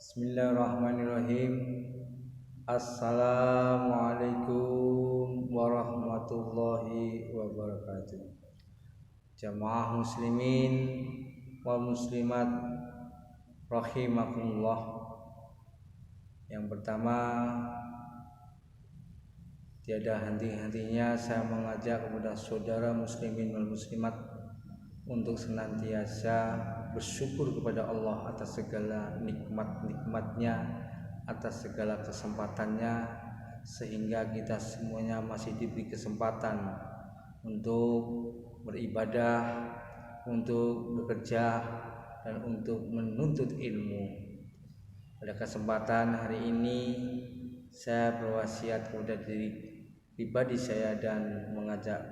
Bismillahirrahmanirrahim. Assalamualaikum warahmatullahi wabarakatuh. Jamaah muslimin wal muslimat rahimakumullah. Yang pertama, tiada henti-hentinya saya mengajak kepada saudara muslimin wal muslimat untuk senantiasa bersyukur kepada Allah atas segala nikmat-nikmatnya, atas segala kesempatannya, sehingga kita semuanya masih diberi kesempatan untuk beribadah, untuk bekerja, dan untuk menuntut ilmu. Pada kesempatan hari ini saya berwasiat kepada diri pribadi saya dan mengajak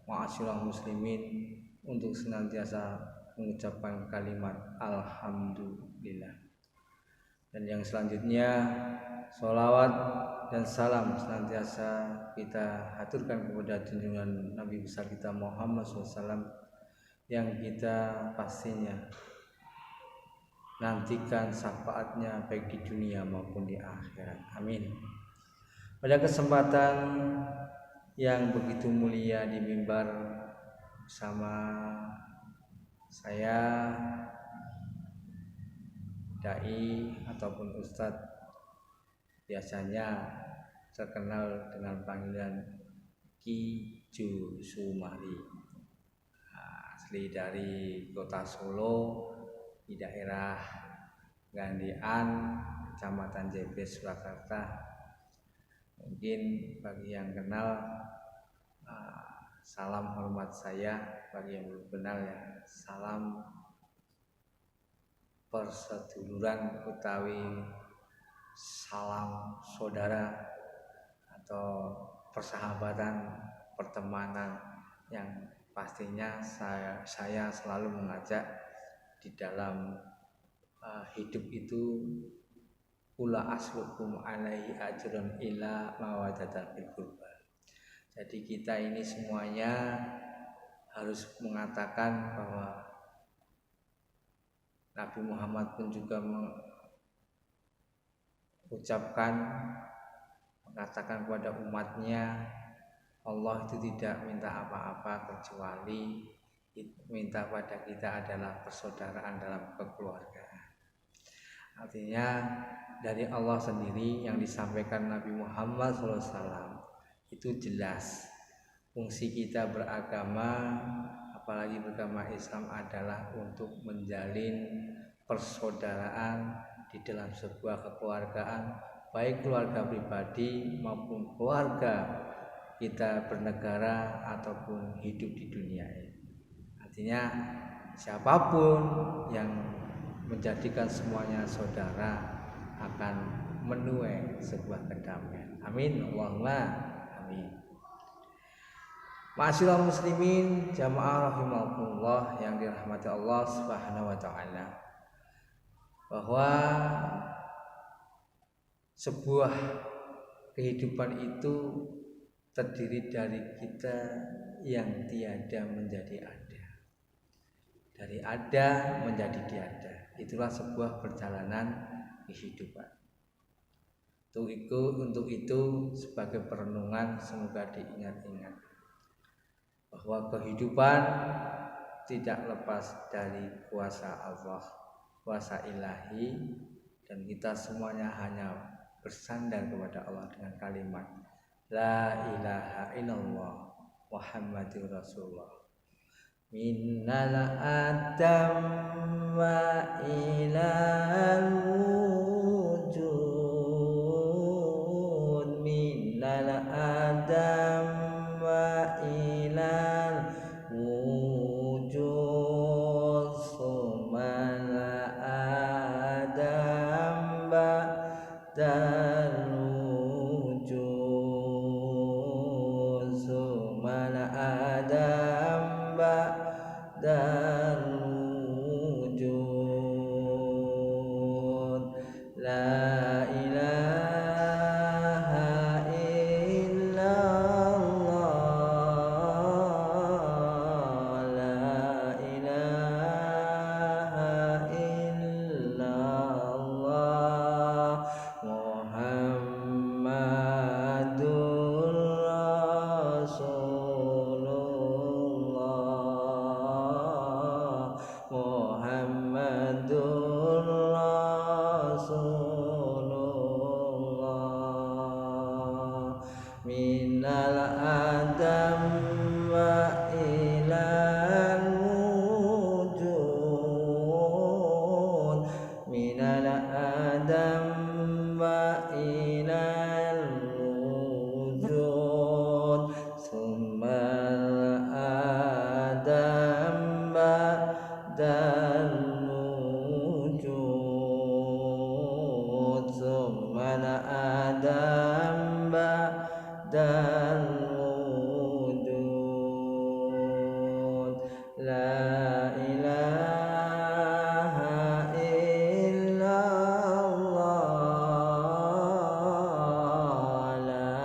ma'asyiral muslimin untuk senantiasa mengucapkan kalimat alhamdulillah. Dan yang selanjutnya, sholawat dan salam senantiasa kita haturkan kepada junjungan Nabi besar kita Muhammad SAW, yang kita pastinya nantikan syafaatnya baik di dunia maupun di akhirat. Amin. Pada kesempatan yang begitu mulia di mimbar bersama saya, dai ataupun ustadz, biasanya terkenal dengan panggilan Ki Ju Sumari, asli dari kota Solo, di daerah Gandean, Kecamatan Jebres, Surakarta. Mungkin bagi yang kenal, salam hormat saya. Bagi yang belum kenal, ya, salam perseduluran utawi salam saudara atau persahabatan, pertemanan yang pastinya saya selalu mengajak di dalam hidup itu, ula aslukum alaihi ajrun illa mawadatan fil qurba. Jadi kita ini semuanya harus mengatakan bahwa Nabi Muhammad pun juga mengatakan kepada umatnya, Allah itu tidak minta apa-apa kecuali minta pada kita adalah persaudaraan dalam kekeluargaan. Artinya dari Allah sendiri yang disampaikan Nabi Muhammad SAW itu jelas. Fungsi kita beragama, apalagi beragama Islam, adalah untuk menjalin persaudaraan di dalam sebuah kekeluargaan, baik keluarga pribadi maupun keluarga kita bernegara ataupun hidup di dunia ini. Artinya siapapun yang menjadikan semuanya saudara akan menuai sebuah kedamaian. Amin, Allahumma amin. Ma'asyiral muslimin, jamaah rahimakumullah yang dirahmati Allah Subhanahu wa taala, bahwa sebuah kehidupan itu terdiri dari kita yang tiada menjadi ada, dari ada menjadi tiada. Itulah sebuah perjalanan kehidupan. Untuk itu sebagai perenungan semoga diingat-ingat bahwa kehidupan tidak lepas dari kuasa Allah, kuasa ilahi, dan kita semuanya hanya bersandar kepada Allah dengan kalimat la ilaha illallah Muhammadur Rasulullah. Minnal adam wa ilal wujud, minnal adam wa ilal wujud, sumal adam ba'dal wujud, sumal adam ba'dal wujud. La ilaha illallah, la ilaha illallah, آدم إلى الوجود ثم آدم بعد الوجود ثم آدم بعد الوجود لا إله إلا الله لا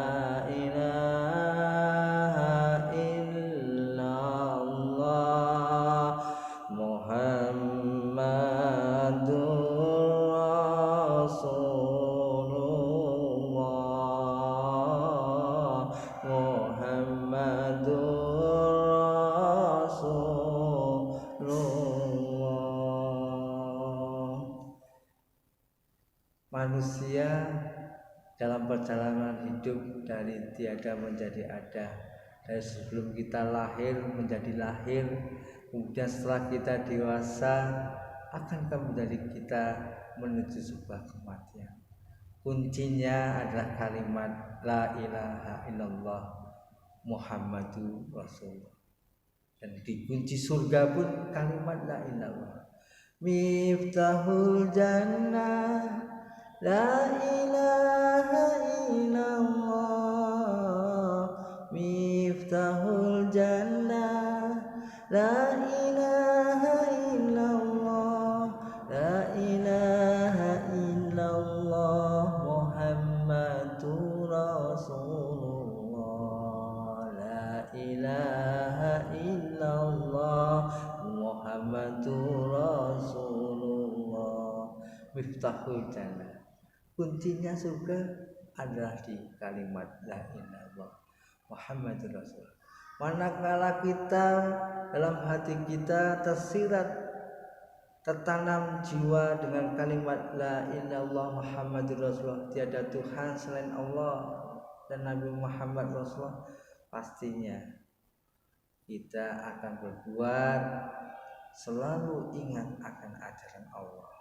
إله إلا الله محمد رسول الله محمد رسول الله. Manusia dalam perjalanan hidup dari tiada menjadi ada, dari sebelum kita lahir menjadi lahir, kemudian setelah kita dewasa akankah menjadi kita menuju sebuah kematian. Kuncinya adalah kalimat la ilaha illallah Muhammadur Rasulullah. Dan di kunci surga pun kalimat la ilallah. Miftahul jannah la ilaha illallah. Miftahul jannah la ilaha illallah. La ilaha illallah Muhammadur Rasulullah. La ilaha illallah Muhammadur Rasulullah. Miftahul jannah, kuncinya surga adalah di kalimat la ilaha illallah Muhammadur Rasulullah. Manakala kita dalam hati kita tersirat, tertanam jiwa dengan kalimat la ilaha illallah Muhammadur Rasulullah, tiada Tuhan selain Allah dan Nabi Muhammad Rasulullah, pastinya kita akan berbuat selalu ingat akan ajaran Allah,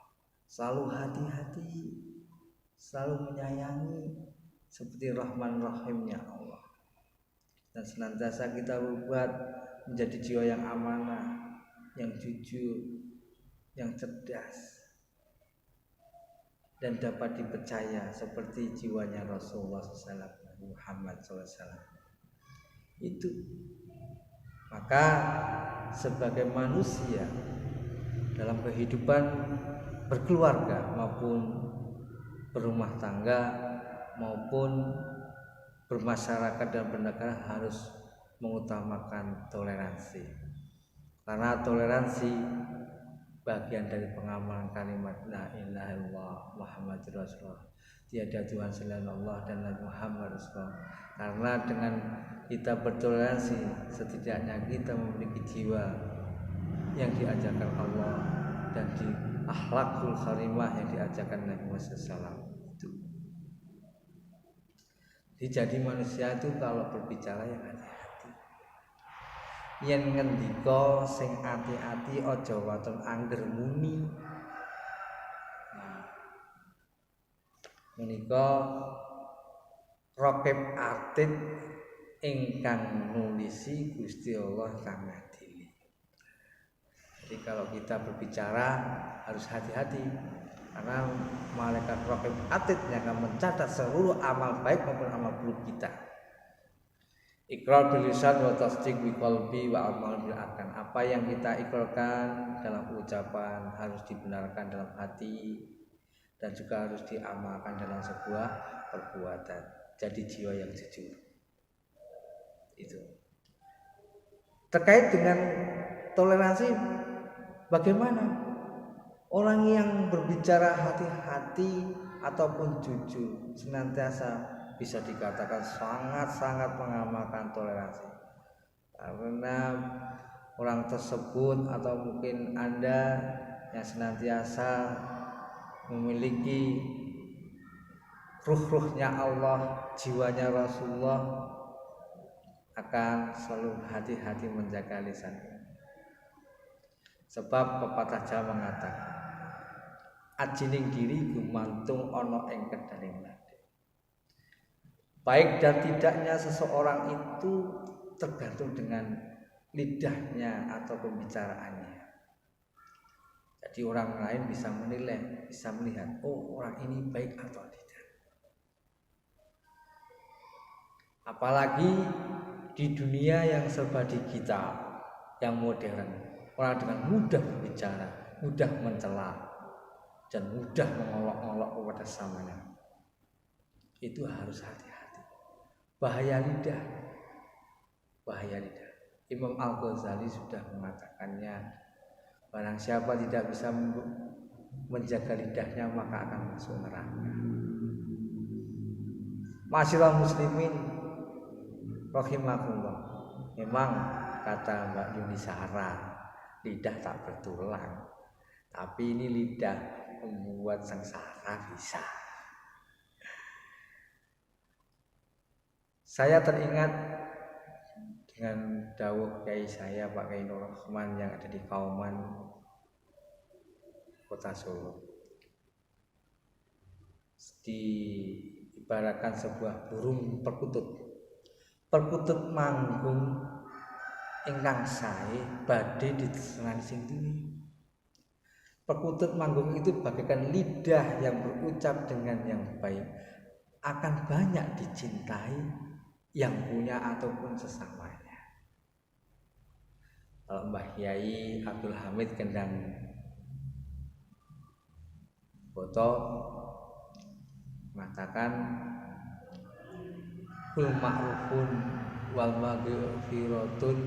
selalu hati-hati, selalu menyayangi seperti Rahman Rahimnya Allah, dan senantiasa kita berbuat menjadi jiwa yang amanah, yang jujur, yang cerdas, dan dapat dipercaya seperti jiwanya Rasulullah SAW, Muhammad SAW. Itu maka sebagai manusia dalam kehidupan berkeluarga maupun berumah tangga maupun bermasyarakat dan bernegara harus mengutamakan toleransi, karena toleransi bagian dari pengamalan kalimat la ilaha illallah Muhammadur Rasulullah, tiada Tuhan selain Allah dan Nabi Muhammad Rasulullah. Karena dengan kita bertoleransi, setidaknya kita memiliki jiwa yang diajarkan Allah dan di akhlakul karimah yang diajarkan Nabi Muhammad SAW. Jadi manusia itu kalau berbicara yang hati-hati, yen ngendika sing ati-ati aja waton angger muni. Menika Raqib Atid ingkang nulisi Gusti Allah kang ngadili. Jadi kalau kita berbicara harus hati-hati, karena malaikat Raqib Atid yang akan mencatat seluruh amal baik maupun amal buruk kita. Iqrar bil lisan wa tasdiq bi qalbi wa amal bil arkan. Apa yang kita ikrarkan dalam ucapan harus dibenarkan dalam hati dan juga harus diamalkan dalam sebuah perbuatan. Jadi jiwa yang jujur. Itu. Terkait dengan toleransi, bagaimana orang yang berbicara hati-hati ataupun jujur senantiasa bisa dikatakan sangat-sangat mengamalkan toleransi, karena orang tersebut atau mungkin Anda yang senantiasa memiliki ruh-ruhnya Allah, jiwanya Rasulullah, akan selalu hati-hati menjaga lisan. Sebab pepatah Jawa mengatakan, ajining diri gumantung ana ing kedaling ladhe. Baik dan tidaknya seseorang itu tergantung dengan lidahnya atau pembicaraannya. Jadi orang lain bisa menilai, bisa melihat, oh orang ini baik atau tidak. Apalagi di dunia yang serba digital, yang modern, orang dengan mudah berbicara, mudah mencela, dan mudah mengolok-olok kepada samanya. Itu harus hati-hati. Bahaya lidah. Bahaya lidah. Imam Al-Ghazali sudah mengatakannya, barang siapa tidak bisa menjaga lidahnya maka akan masuk neraka. Masyaallah muslimin rahimakumullah. Memang kata Mbak Yuni Sahara, lidah tak bertulang. Tapi ini lidah membuat sengsara bisa. Saya teringat dengan dawuh kiai saya Pak Kiai Nur Rahman yang ada di Kauman, Kota Solo. Diibaratkan sebuah burung perkutut. Perkutut manggung ingkang sae badhe ditresnani sing duwe. Perkutut manggung itu bagaikan lidah yang berucap dengan yang baik akan banyak dicintai yang punya ataupun sesamanya. Kalau Mbah Kiai Abdul Hamid Kendang Boto mengatakan kul ma'rufun wal maghfiratun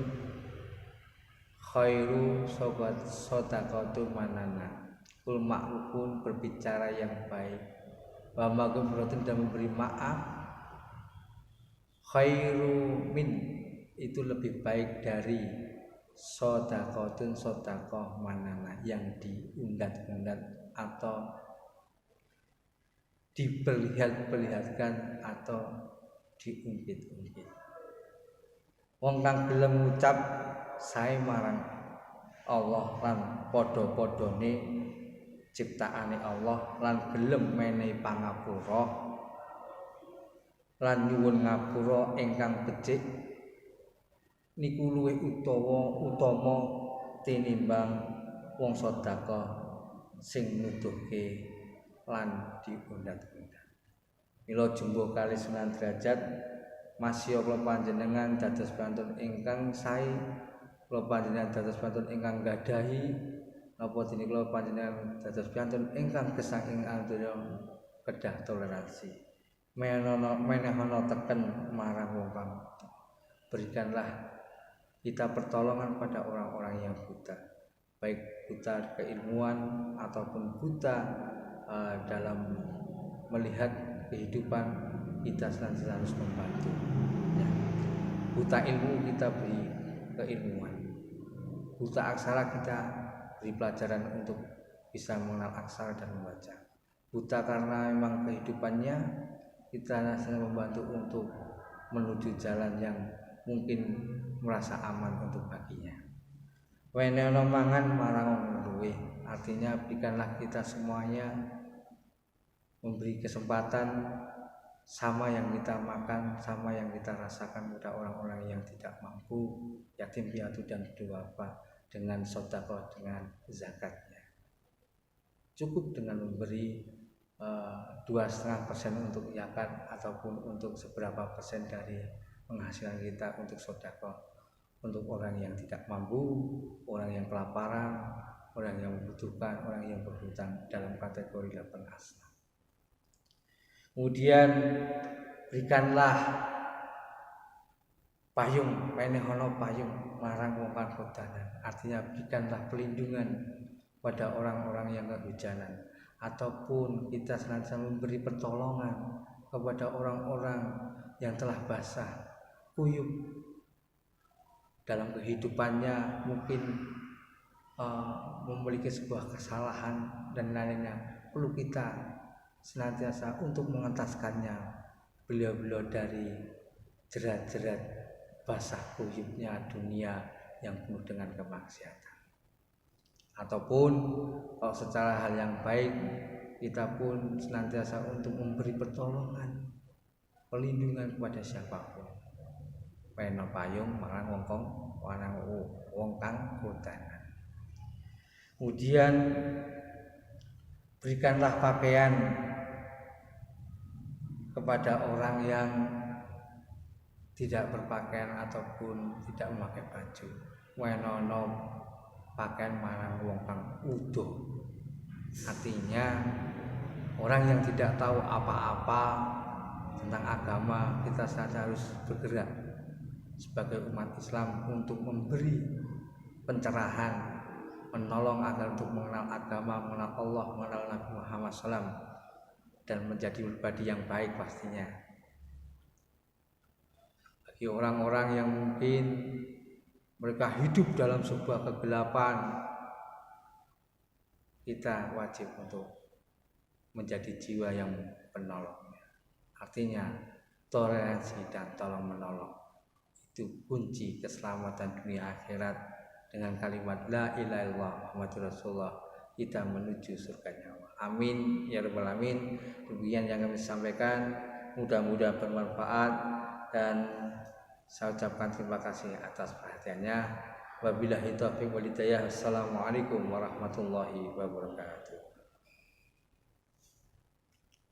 khairu sobat sodaqatu manana. Kul ma'rufun berbicara yang baik, wa maghfiratun dan memberi maaf, khairu min itu lebih baik dari sodaqatun sodaqah manana yang diundat-undat atau diperlihatkan atau diungkit-ungkit. Wong kang gelem ngucap sae marang Allah lan padha-padhane ciptaane Allah lan gelem menehi pangapura lan nyuwun ngapura ingkang becik niku luwih utama tinimbang wong sedekah sing nuduhke lan diundat-undat. Mila jumbo kali 9 derajat masya kula panjenengan dados pantun ingkang sae, kula panjenengan dados pantun ingkang gadahi napa dene kula panjenengan dados pantun ingkang gesang ing donya kedah toleransi. Menehono teken marang wong kang berikanlah kita pertolongan pada orang-orang yang buta, baik buta keilmuan ataupun buta dalam melihat kehidupan, kita senantiasa harus membantu. Ya. Buta ilmu kita beri keilmuan, buta aksara kita beri pelajaran untuk bisa mengenal aksara dan membaca. Buta karena memang kehidupannya, kita senantiasa membantu untuk menuju jalan yang mungkin merasa aman untuk baginya. Wenehna mangan marang luwe, artinya berikanlah kita semuanya memberi kesempatan sama yang kita makan, sama yang kita rasakan pada orang-orang yang tidak mampu, yatim piatu dan duafa dengan sedekah, dengan zakatnya. Cukup dengan memberi 2,5% untuk zakat ataupun untuk seberapa persen dari penghasilan kita untuk sedekah untuk orang yang tidak mampu, orang yang kelaparan, orang yang membutuhkan, orang yang berhutang dalam kategori 8 asnaf. Kemudian berikanlah payung, menehono payung marang wong kang kehujanan. Artinya berikanlah pelindungan pada orang-orang yang kehujanan, ataupun kita senantiasa memberi pertolongan kepada orang-orang yang telah basah kuyup dalam kehidupannya, mungkin memiliki sebuah kesalahan dan lainnya. Perlu kita senantiasa untuk mengentaskannya beliau-beliau dari jerat-jerat basah kuyupnya dunia yang penuh dengan kemaksiatan. Ataupun kalau secara hal yang baik, kita pun senantiasa untuk memberi pertolongan, perlindungan kepada siapapun. Peno payung marang wong kang kodanan. Kemudian berikanlah pakaian kepada orang yang tidak berpakaian ataupun tidak memakai baju. Wenono pakaian marang wong kang udo. Artinya orang yang tidak tahu apa-apa tentang agama, kita saja harus bergerak sebagai umat Islam untuk memberi pencerahan, menolong agar untuk mengenal agama, mengenal Allah, mengenal Nabi Muhammad SAW, dan menjadi pribadi yang baik pastinya. Bagi orang-orang yang mungkin mereka hidup dalam sebuah kegelapan, kita wajib untuk menjadi jiwa yang penolong. Artinya toleransi dan tolong menolong itu kunci keselamatan dunia akhirat. Dengan kalimat la ilaha illallah Muhammadur Rasulullah kita menuju surga. Amin ya rabbal alamin. Demikian yang kami sampaikan, mudah-mudahan bermanfaat dan saya ucapkan terima kasih atas perhatiannya. Wabillahi taufiq wal hidayah. Assalamualaikum warahmatullahi wabarakatuh.